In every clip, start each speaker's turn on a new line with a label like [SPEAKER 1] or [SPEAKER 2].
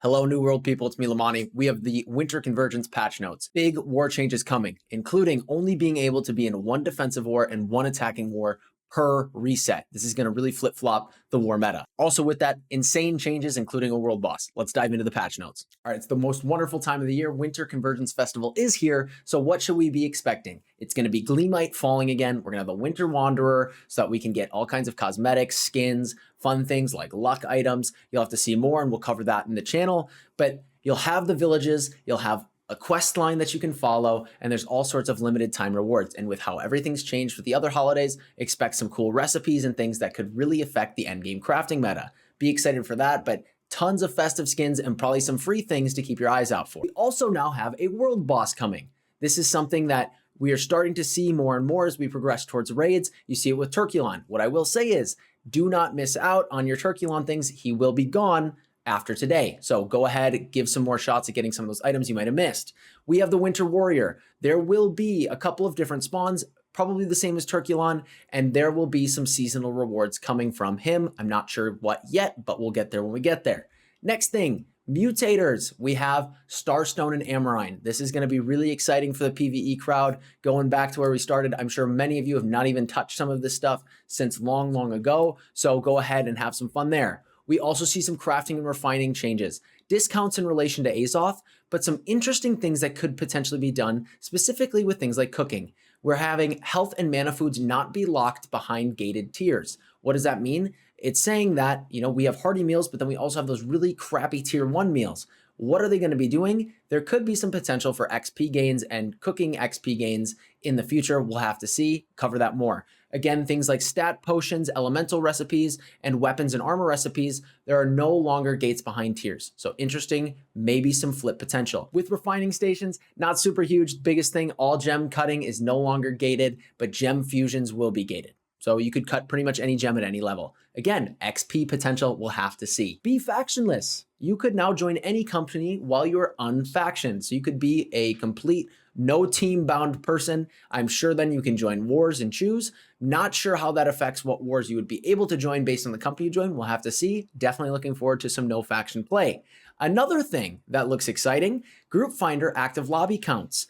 [SPEAKER 1] Hello, New World people. It's me, Lamani. We have the Winter Convergence patch notes. Big war changes coming, including only being able to be in one defensive war and one attacking war per reset. This is going to really flip-flop the war meta. Also with that, insane changes, including a world boss. Let's dive into the patch notes. All right, it's the most wonderful time of the year. Winter Convergence Festival is here. So what should we be expecting? It's going to be Gleamite falling again. We're going to have the Winter Wanderer so that we can get all kinds of cosmetics, skins, fun things like luck items. You'll have to see more, and we'll cover that in the channel. But you'll have the villages, you'll have a quest line that you can follow, and there's all sorts of limited time rewards. And with how everything's changed with the other holidays, expect some cool recipes and things that could really affect the endgame crafting meta. Be excited for that, but tons of festive skins and probably some free things to keep your eyes out for. We also now have a world boss coming. This is something that we are starting to see more and more as we progress towards raids. You see it with Turkulon. What I will say is, do not miss out on your Turkulon things. He will be gone after today. So go ahead, give some more shots at getting some of those items you might have missed. We have the Winter Warrior. There will be a couple of different spawns, probably the same as Turkulon, and there will be some seasonal rewards coming from him. I'm not sure what yet, but we'll get there when we get there. Next thing, Mutators. We have Starstone and Amrine. This is going to be really exciting for the PvE crowd. Going back to where we started, I'm sure many of you have not even touched some of this stuff since long, long ago. So go ahead and have some fun there. We also see some crafting and refining changes, discounts in relation to Azoth, but some interesting things that could potentially be done, specifically with things like cooking. We're having health and mana foods not be locked behind gated tiers. What does that mean? It's saying that, we have hearty meals, but then we also have those really crappy tier 1 meals. What are they going to be doing? There could be some potential for XP gains and cooking XP gains in the future. We'll have to see, cover that more. Again, things like stat potions, elemental recipes, and weapons and armor recipes, there are no longer gates behind tiers. So interesting, maybe some flip potential. With refining stations, not super huge. Biggest thing, all gem cutting is no longer gated, but gem fusions will be gated. So you could cut pretty much any gem at any level. Again, XP potential, we'll have to see. Be factionless. You could now join any company while you're unfactioned. So you could be a complete no team bound person. I'm sure then you can join wars and choose. Not sure how that affects what wars you would be able to join based on the company you join. We'll have to see. Definitely looking forward to some no faction play. Another thing that looks exciting, Group Finder active lobby counts.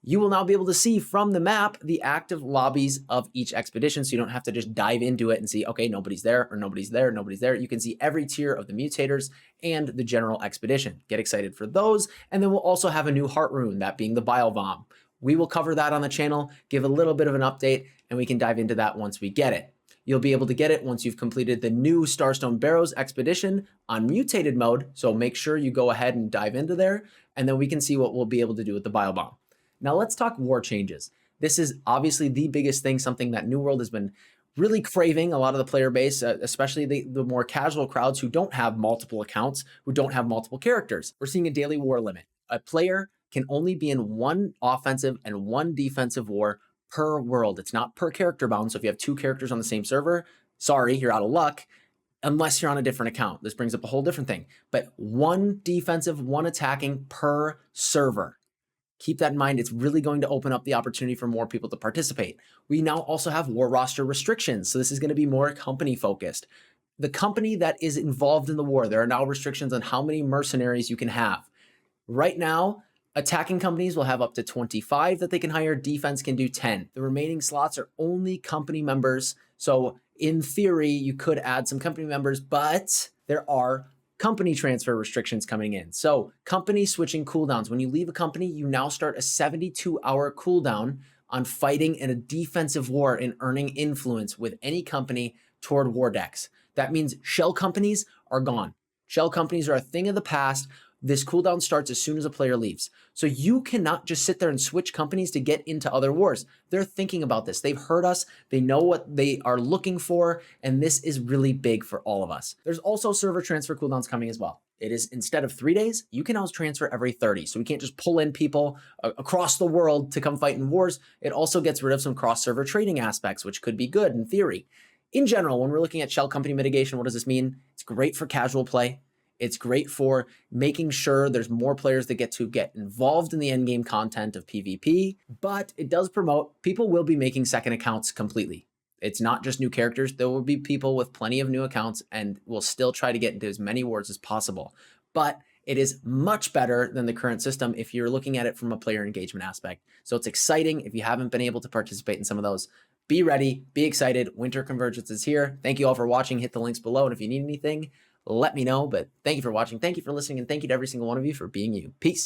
[SPEAKER 1] You will now be able to see from the map the active lobbies of each expedition, so you don't have to just dive into it and see, okay, nobody's there, or nobody's there, nobody's there. You can see every tier of the Mutators and the general expedition. Get excited for those. And then we'll also have a new heart rune, that being the Bile Bomb. We will cover that on the channel, give a little bit of an update, and we can dive into that once we get it. You'll be able to get it once you've completed the new Starstone Barrows expedition on mutated mode, so make sure you go ahead and dive into there, and then we can see what we'll be able to do with the Bile Bomb. Now let's talk war changes. This is obviously the biggest thing, something that New World has been really craving, a lot of the player base, especially the more casual crowds who don't have multiple accounts, who don't have multiple characters. We're seeing a daily war limit. A player can only be in one offensive and one defensive war per world. It's not per character bound. So if you have 2 characters on the same server, sorry, you're out of luck. Unless you're on a different account. This brings up a whole different thing. But 1 defensive, 1 attacking per server. Keep that in mind. It's really going to open up the opportunity for more people to participate. We now also have war roster restrictions. So this is going to be more company focused. The company that is involved in the war, there are now restrictions on how many mercenaries you can have. Right now, attacking companies will have up to 25 that they can hire. Defense can do 10. The remaining slots are only company members. So in theory, you could add some company members, but there are company transfer restrictions coming in. So company switching cooldowns. When you leave a company, you now start a 72-hour cooldown on fighting in a defensive war and earning influence with any company toward war decks. That means shell companies are gone. Shell companies are a thing of the past. This cooldown starts as soon as a player leaves. So you cannot just sit there and switch companies to get into other wars. They're thinking about this. They've heard us. They know what they are looking for. And this is really big for all of us. There's also server transfer cooldowns coming as well. It is, instead of 3 days, you can now transfer every 30. So we can't just pull in people across the world to come fight in wars. It also gets rid of some cross-server trading aspects, which could be good in theory. In general, when we're looking at shell company mitigation, what does this mean? It's great for casual play. It's great for making sure there's more players that get involved in the endgame content of PvP, but it does promote people will be making second accounts completely. It's not just new characters. There will be people with plenty of new accounts and will still try to get into as many wars as possible. But it is much better than the current system if you're looking at it from a player engagement aspect. So it's exciting. If you haven't been able to participate in some of those, be ready, be excited. Winter Convergence is here. Thank you all for watching. Hit the links below. And if you need anything, let me know. But thank you for watching. Thank you for listening. And thank you to every single one of you for being you. Peace.